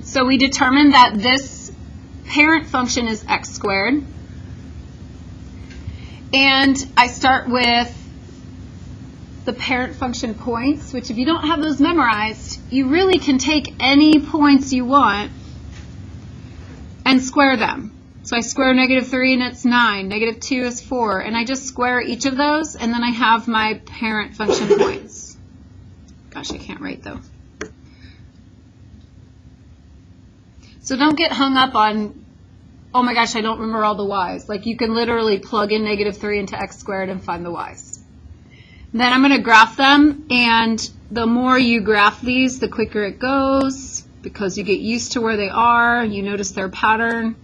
So we determined that this parent function is x squared. And I start with the parent function points, which if you don't have those memorized, you really can take any points you want and square them. So I square -3 and it's 9, -2 is 4, and I just square each of those, and then I have my parent function points. Gosh, I can't write though. So don't get hung up on, oh my gosh, I don't remember all the y's. Like you can literally plug in -3 into x squared and find the y's. Then I'm going to graph them, and the more you graph these, the quicker it goes, because you get used to where they are, you notice their pattern.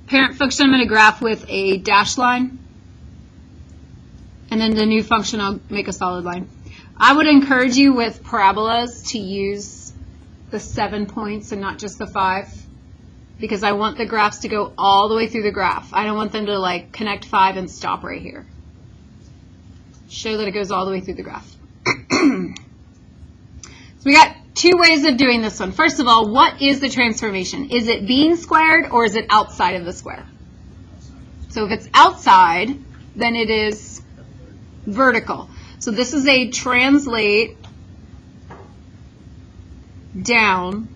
Parent function I'm going to graph with a dashed line, and then the new function I'll make a solid line. I would encourage you with parabolas to use the 7 points and not just the 5, because I want the graphs to go all the way through the graph. I don't want them to like connect 5 and stop right here. Show that it goes all the way through the graph. So we got 2 ways of doing this one. First of all, what is the transformation? Is it being squared or is it outside of the square? So if it's outside, then it is vertical. So this is a translate down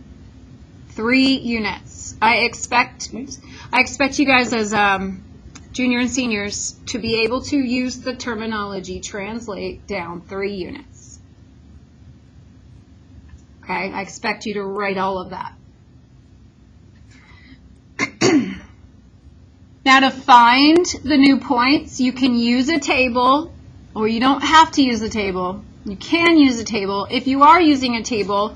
3 units. I expect you guys as junior and seniors to be able to use the terminology translate down 3 units. Okay, I expect you to write all of that. Now to find the new points, you can use a table, or you don't have to use a table. You can use a table. If you are using a table,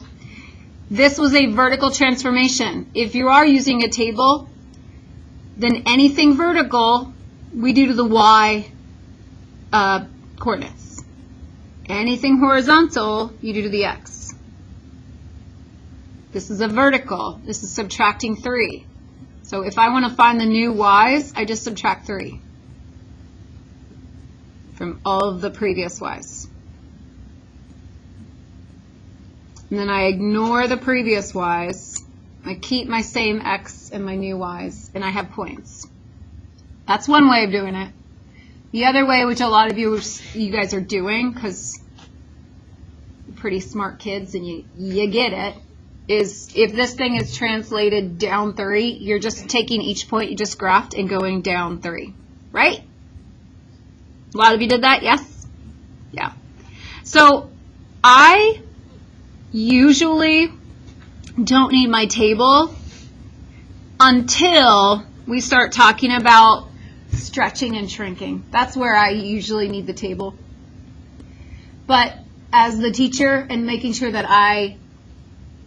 this was a vertical transformation. If you are using a table, then anything vertical we do to the y coordinates. Anything horizontal you do to the x. This is a vertical. This is subtracting 3. So if I want to find the new y's, I just subtract 3 from all of the previous y's. And then I ignore the previous y's. I keep my same x and my new y's, and I have points. That's one way of doing it. The other way, which a lot of you guys are doing, because you're pretty smart kids and you get it, is if this thing is translated down 3, you're just taking each point you just graphed and going down 3, right? A lot of you did that, yes? Yeah. So I usually don't need my table until we start talking about stretching and shrinking. That's where I usually need the table. But as the teacher and making sure that I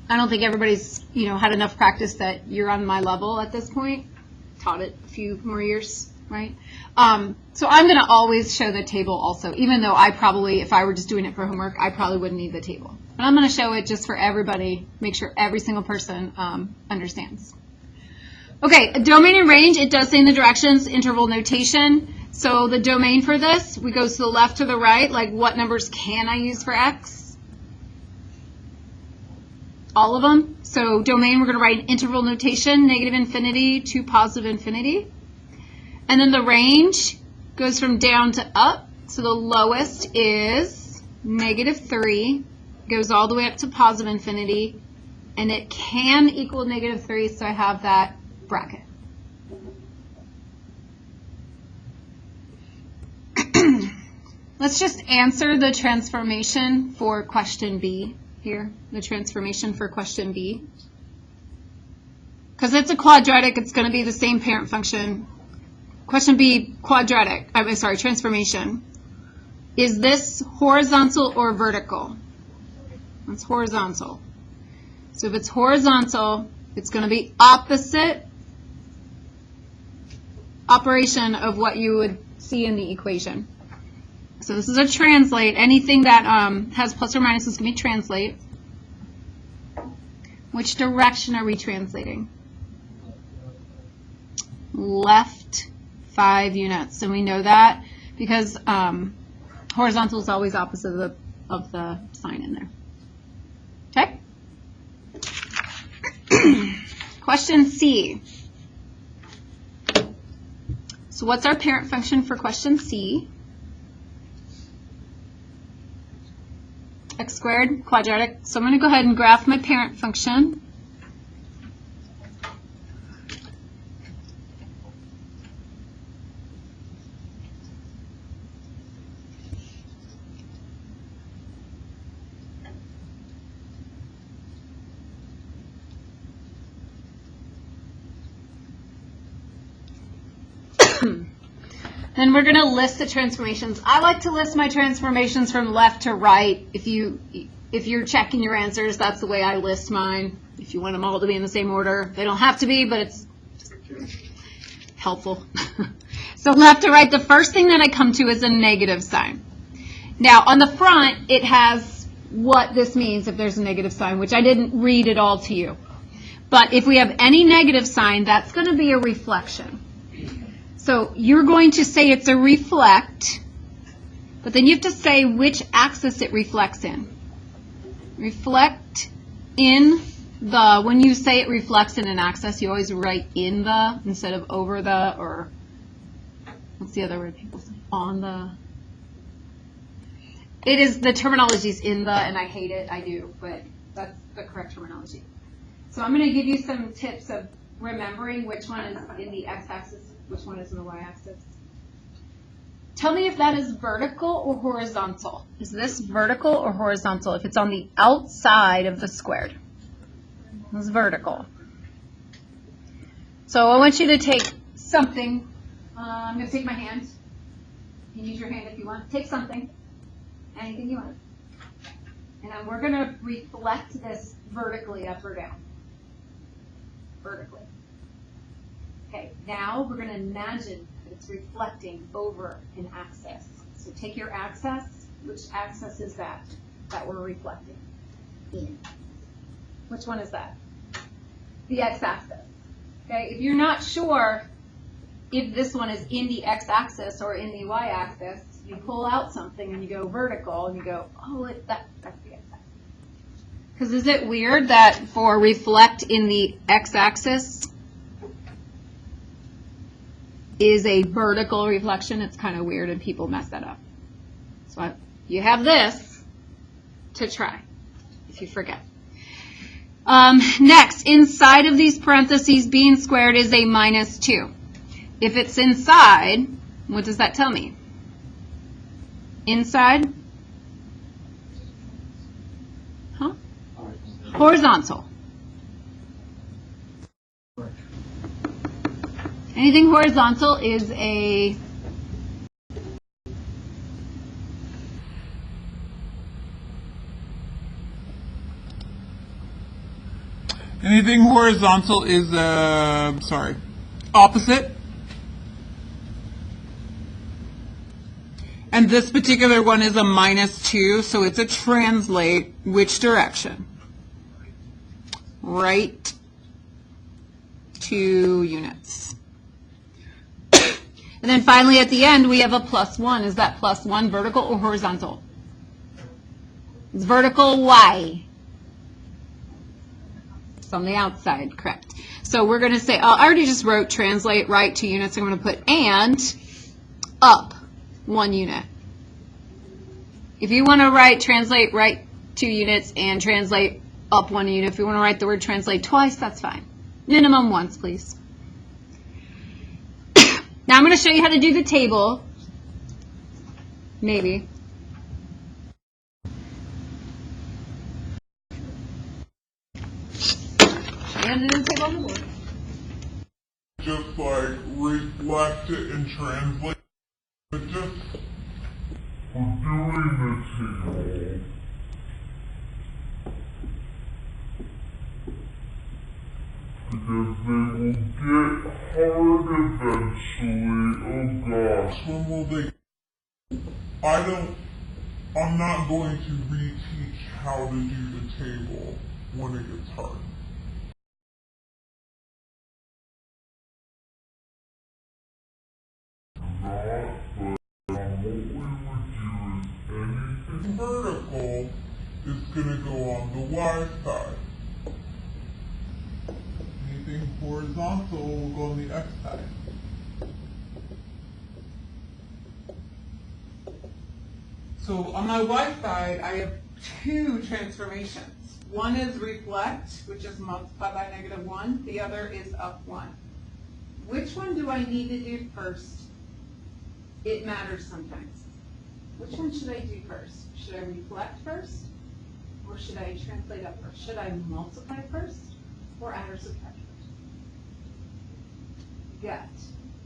don't think everybody's, had enough practice that you're on my level at this point. Taught it a few more years, right? So I'm going to always show the table also, even though I probably, if I were just doing it for homework, I probably wouldn't need the table. But I'm going to show it just for everybody, make sure every single person understands. Okay, domain and range, it does say in the directions, interval notation. So the domain for this, we go to the left to the right, like what numbers can I use for x? All of them. So domain, we're going to write an interval notation, -infinity to +infinity. And then the range goes from down to up. So the lowest is -3, goes all the way up to +infinity, and it can equal -3, so I have that bracket. Let's just answer the transformation for question B here, the transformation for question B. Because it's a quadratic, it's going to be the same parent function. Question B, quadratic, transformation. Is this horizontal or vertical? It's horizontal. So if it's horizontal, it's going to be opposite operation of what you would see in the equation. So this is a translate. Anything that has plus or minus is going to be translate. Which direction are we translating? Left 5 units. And we know that because horizontal is always opposite of the sign in there. Okay? Question C. So what's our parent function for question C? X squared, quadratic. So I'm going to go ahead and graph my parent function. Then we're going to list the transformations. I like to list my transformations from left to right. If you're checking your answers, that's the way I list mine. If you want them all to be in the same order, they don't have to be, but it's helpful. So left to right, the first thing that I come to is a negative sign. Now on the front, it has what this means if there's a negative sign, which I didn't read it all to you. But if we have any negative sign, that's going to be a reflection. So you're going to say it's a reflect, but then you have to say which axis it reflects in. Reflect in the, when you say it reflects in an axis, you always write in the instead of over the, or what's the other word people say? On the. It is, the terminology is in the, and I hate it, I do, but that's the correct terminology. So I'm going to give you some tips of remembering which one is in the x-axis, which one is in the y-axis. Tell me if that is vertical or horizontal. Is this vertical or horizontal? If it's on the outside of the squared. It's vertical. So I want you to take something. I'm going to take my hand. You can use your hand if you want. Take something. Anything you want. And then we're going to reflect this vertically up or down. Vertically. Okay, now we're going to imagine that it's reflecting over an axis. So take your axis. Which axis is that we're reflecting in? Which one is that? The x-axis. Okay, if you're not sure if this one is in the x-axis or in the y-axis, you pull out something and you go vertical and you go, oh, that's the x-axis. Because is it weird that for reflect in the x-axis is a vertical reflection? It's kind of weird and people mess that up. So you have this to try if you forget. Next, inside of these parentheses, being squared is a minus 2. If it's inside, what does that tell me? Inside? Huh? Horizontal. Anything horizontal is a anything horizontal is opposite. And this particular one is a minus 2, so it's a translate which direction? Right 2 units. And then finally at the end we have a plus 1. Is that plus 1 vertical or horizontal? It's vertical Y. It's on the outside, correct. So we're going to say, I already just wrote translate right 2 units. I'm going to put and up 1 unit. If you want to write translate right 2 units and translate up 1 unit, if you want to write the word translate twice, that's fine. Minimum once, please. Now I'm going to show you how to do the table. Maybe. And do the table on the board. Just like reflect it and translate it. Just for doing the table. Because they will get hard eventually. Oh gosh. When will they? I'm not going to reteach how to do the table when it gets hard. What we would do is anything vertical is going to go on the y side. Anything everything horizontal will go on the x side. So on my y side, I have two transformations. One is reflect, which is multiply by -1. The other is up 1. Which one do I need to do first? It matters sometimes. Which one should I do first? Should I reflect first? Or should I translate up first? Should I multiply first? Or add or subtract first? Gut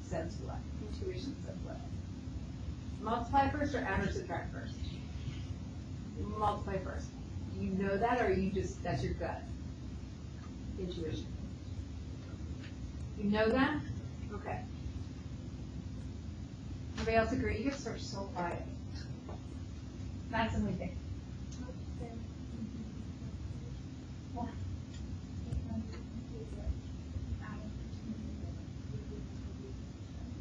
says what? Intuition says what? Multiply first or add or subtract first? Multiply first. Do you know that, or are you just, that's your gut? Intuition. You know that? Okay. Everybody else agree? You guys are so quiet. Madison, what do you think? What?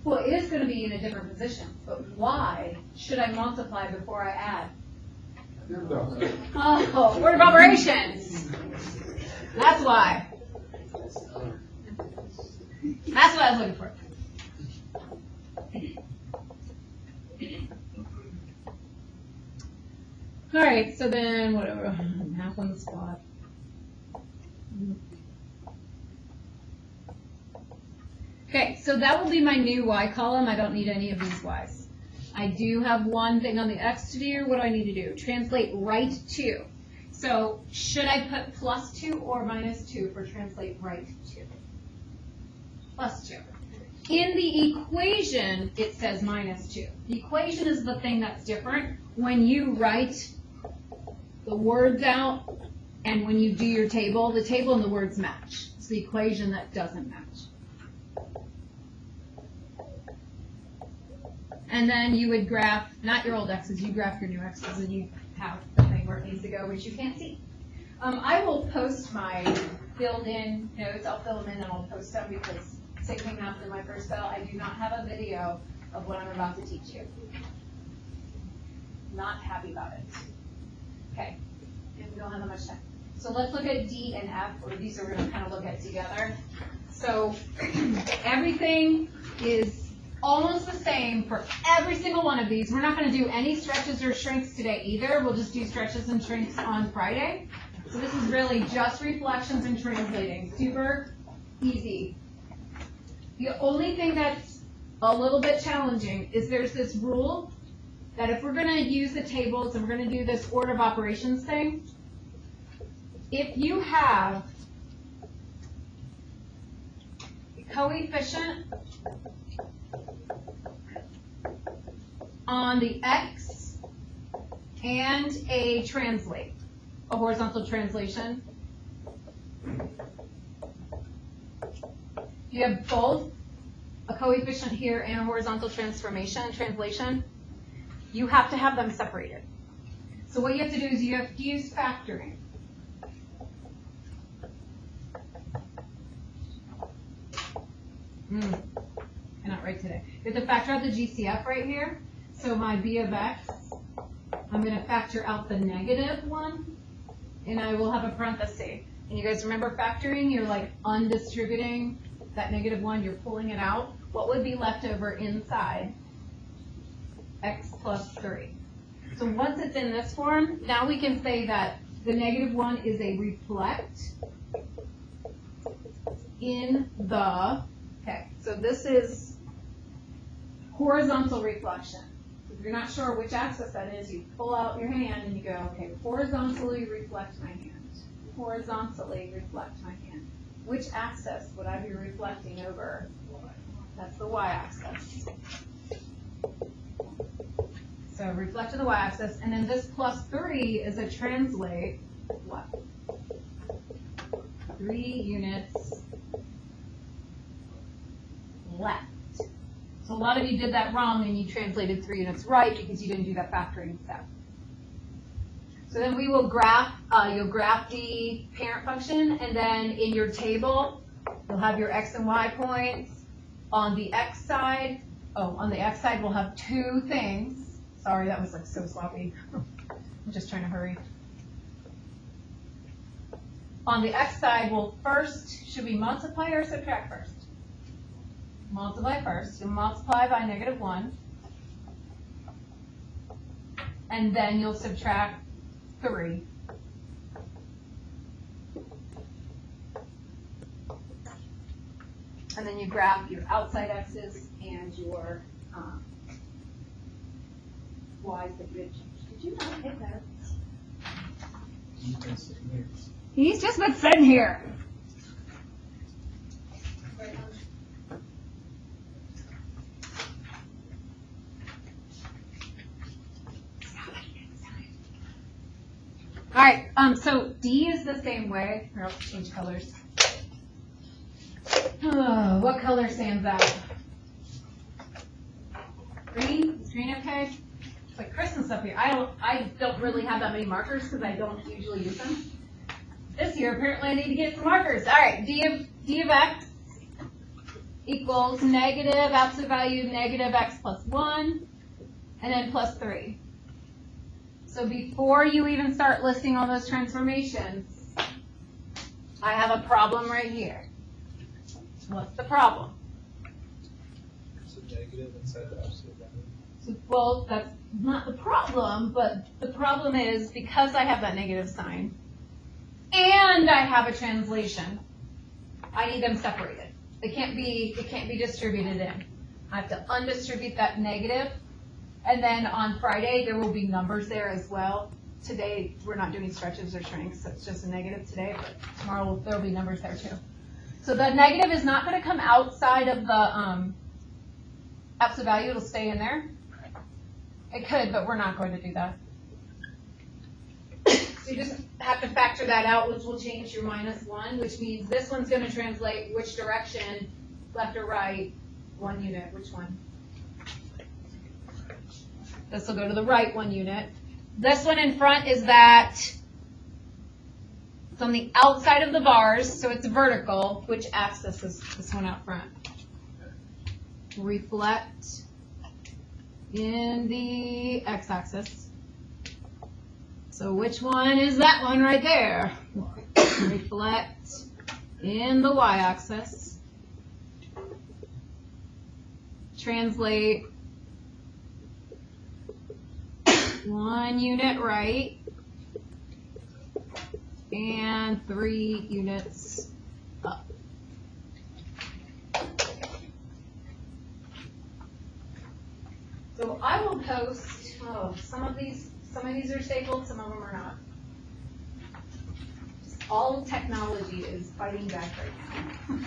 Well, it is going to be in a different position, but why should I multiply before I add? Oh, word of operations. That's why. That's what I was looking for. All right, so then whatever. Math on the spot. Okay, so that will be my new y column. I don't need any of these y's. I do have one thing on the x to do. What do I need to do? Translate right to. So should I put +2 or -2 for translate right to? +2. In the equation, it says -2. The equation is the thing that's different. When you write the words out and when you do your table, the table and the words match. It's the equation that doesn't match. And then you would graph, not your old x's, you graph your new x's, and you have the thing where it needs to go, which you can't see. I will post my filled-in notes. I'll fill them in and I'll post them because same thing happened in my first spell. I do not have a video of what I'm about to teach you. Not happy about it. Okay, and we don't have that much time. So let's look at D and F, or these are going to kind of look at together. So everything is almost the same for every single one of these. We're not going to do any stretches or shrinks today either. We'll just do stretches and shrinks on Friday. So this is really just reflections and translating. Super easy. The only thing that's a little bit challenging is there's this rule that if we're going to use the tables and we're going to do this order of operations thing, if you have a coefficient on the X and a translate, a horizontal translation. You have both a coefficient here and a horizontal translation. You have to have them separated. So what you have to do is you have to use factoring. Cannot write today. You have to factor out the GCF right here. So my B of X, I'm going to factor out the -1, and I will have a parenthesis. And you guys remember factoring? You're like undistributing that -1, you're pulling it out. What would be left over inside? X plus 3. So once it's in this form, now we can say that the -1 is a reflect in the, okay, so this is horizontal reflection. If you're not sure which axis that is, you pull out your hand and you go, okay, horizontally reflect my hand. Horizontally reflect my hand. Which axis would I be reflecting over? That's the y-axis. So reflect to the y-axis, and then this +3 is a translate what? 3 units left. So a lot of you did that wrong and you translated 3 units right because you didn't do that factoring step. So then we will graph, you'll graph the parent function, and then in your table, you'll have your x and y points. On the x side, on the x side we'll have 2 things. Sorry, that was like so sloppy. I'm just trying to hurry. on the x side, well, first, should we multiply or subtract first? Multiply first. So multiply by -1. And then you'll subtract 3. And then you graph your outside x's and your y's that you had changed. Did you not hit that? He's just been sitting here. All right, so D is the same way. Here, I'll change colors. Oh, what color stands out? Green? Is green okay? It's like Christmas up here. I don't really have that many markers because I don't usually use them. This year, apparently, I need to get some markers. All right, D of x equals negative absolute value negative x plus 1, and then plus 3. So before you even start listing all those transformations, I have a problem right here. What's the problem? It's a negative inside the absolute value. So, well, that's not the problem, but the problem is because I have that negative sign and I have a translation, I need them separated. It can't be distributed in. I have to undistribute that negative. And then on Friday, there will be numbers there as well. Today, we're not doing stretches or shrinks, so it's just a negative today, but tomorrow there will be numbers there too. So the negative is not going to come outside of the absolute value. It'll stay in there. It could, but we're not going to do that. So you just have to factor that out, which will change your -1, which means this one's going to translate which direction, left or right, 1 unit, which one? This will go to the right 1 unit. This one in front is that it's on the outside of the bars, so it's vertical. Which axis is this one out front? Reflect in the x-axis. So which one is that one right there? Reflect in the y-axis. Translate 1 unit right and 3 units up. So I will post, some of these are stapled, some of them are not. All technology is fighting back right now.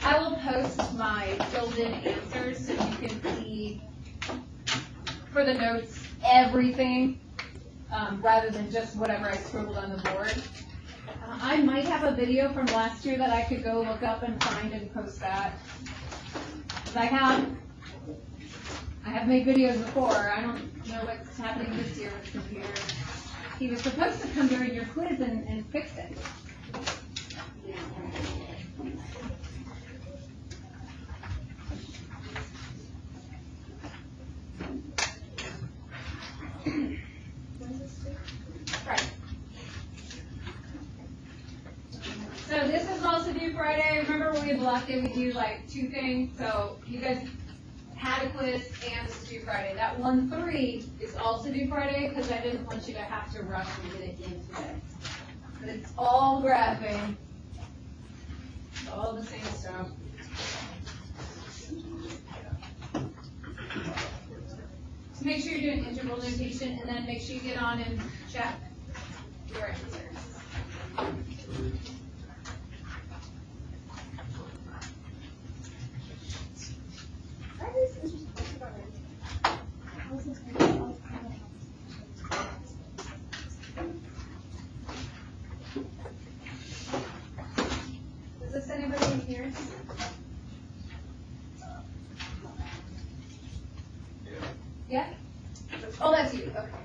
I will post my filled-in answers so you can see for the notes everything, rather than just whatever I scribbled on the board. I might have a video from last year that I could go look up and find and post that. 'Cause I have made videos before. I don't know what's happening this year with the computer. He was supposed to come during your quiz and fix it. Right. So this is also due Friday. Remember when we blocked it, we do like 2 things. So you guys had a quiz and this is due Friday. That 1-3 is also due Friday because I didn't want you to have to rush and get it in today. But it's all graphing. It's all the same stuff. So make sure you're doing integral notation and then make sure you get on and check your answers. Is this anybody in here? Yeah? Oh, that's you. Okay.